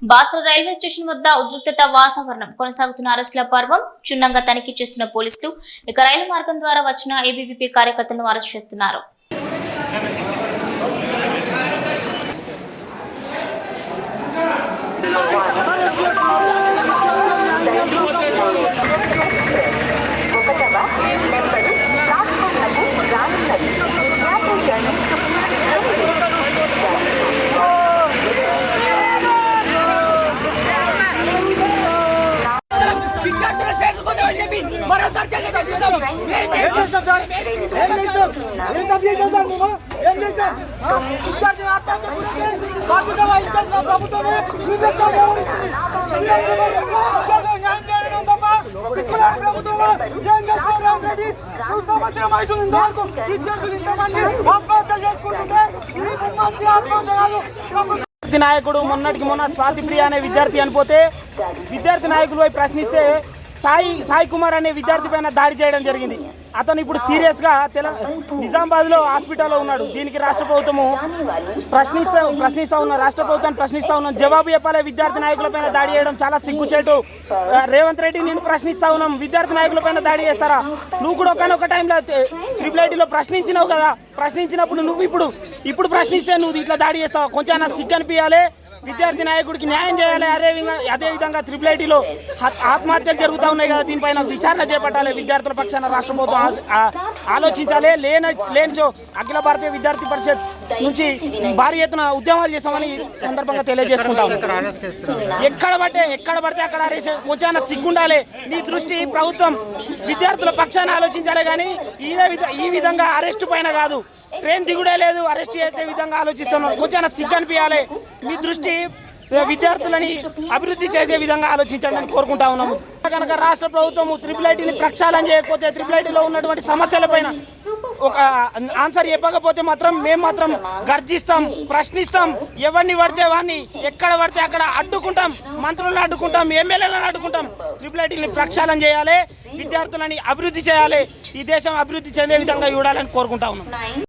Basara railway station వద్ద ఉద్రిక్తత వాతావరణం కొనసాగుతున్న అరెస్టుల పర్వం క్షుణ్ణంగా తనిఖీ చేస్తున్న పోలీసులు ఇక రైలు మార్గం ద్వారా వచ్చిన ఏబీవీపీ కార్యకర్తలను అరెస్ట్ చేస్తున్నారు. నాయకుడు మొన్నటికి మొన్న స్వాతి ప్రియ అనే విద్యార్థి అనిపోతే విద్యార్థి నాయకులు ప్రశ్నిస్తే సాయి కుమార్ అనే విద్యార్థి పైన దాడి చేయడం జరిగింది. అతను ఇప్పుడు సీరియస్గా నిజామాబాద్లో హాస్పిటల్లో ఉన్నాడు. దీనికి రాష్ట్ర ప్రభుత్వము ప్రశ్నిస్తా ఉన్న రాష్ట్ర ప్రభుత్వాన్ని ప్రశ్నిస్తా ఉన్నాం. జవాబు చెప్పాలి. విద్యార్థి నాయకుల పైన దాడి చేయడం చాలా సిగ్గుచేటు. రేవంత్ రెడ్డి నేను ప్రశ్నిస్తా ఉన్నాం, విద్యార్థి నాయకుల పైన దాడి చేస్తారా? నువ్వు కూడా ఒకనొక టైంలో ట్రిపుల్ ప్రశ్నించినావు కదా, ప్రశ్నించినప్పుడు నువ్వు ఇప్పుడు ప్రశ్నిస్తే నువ్వు ఇట్లా దాడి చేస్తావు. కొంచెం నాకు సిగ్గు అనిపించాలి. విద్యార్థి నాయకుడికి న్యాయం చేయాలి. అదేవిధంగా ట్రిపుల్ ఐటీలో ఆత్మహత్యలు జరుగుతూ ఉన్నాయి కదా, దీనిపైన విచారణ చేపట్టాలి. విద్యార్థుల పక్షాన రాష్ట్ర ప్రభుత్వం ఆలోచించాలి. లేనిచో అఖిల భారతీయ విద్యార్థి పరిషత్ నుంచి భారీ ఎత్తున ఉద్యమాలు చేస్తామని సందర్భంగా తెలియజేసుకుంటాం. ఎక్కడ పడితే అక్కడ కొంచెం సిగ్గుండాలి. నీ దృష్టి ప్రభుత్వం విద్యార్థుల పక్షాన ఆలోచించాలి, కానీ ఈ విధంగా అరెస్టు పైన కాదు. ట్రైన్ దిగుడే లేదు, అరెస్ట్ చేసే విధంగా ఆలోచిస్తున్నాం. కొంచెం సిగ్గు అనిపించాలి. మీ దృష్టి విద్యార్థులని అభివృద్ధి చేసే విధంగా ఆలోచించాలని కోరుకుంటా ఉన్నాము. కనుక రాష్ట్ర ప్రభుత్వము ట్రిపుల్ ఐటీని ప్రక్షాళన చేయకపోతే, ట్రిపుల్ ఐటీలో ఉన్నటువంటి సమస్యలపైన ఒక ఆన్సర్ చెప్పకపోతే మేము మాత్రం గర్జిస్తాం, ప్రశ్నిస్తాం. ఎవరిని పడితే వాడిని, ఎక్కడ పడితే అక్కడ అడ్డుకుంటాం. మంత్రులను అడ్డుకుంటాం, ఎమ్మెల్యేలను అడ్డుకుంటాం. ట్రిపుల్ ఐటీని ప్రక్షాళన చేయాలి, విద్యార్థులని అభివృద్ధి చేయాలి. ఈ దేశం అభివృద్ధి చెందే విధంగా చూడాలని కోరుకుంటా ఉన్నాం.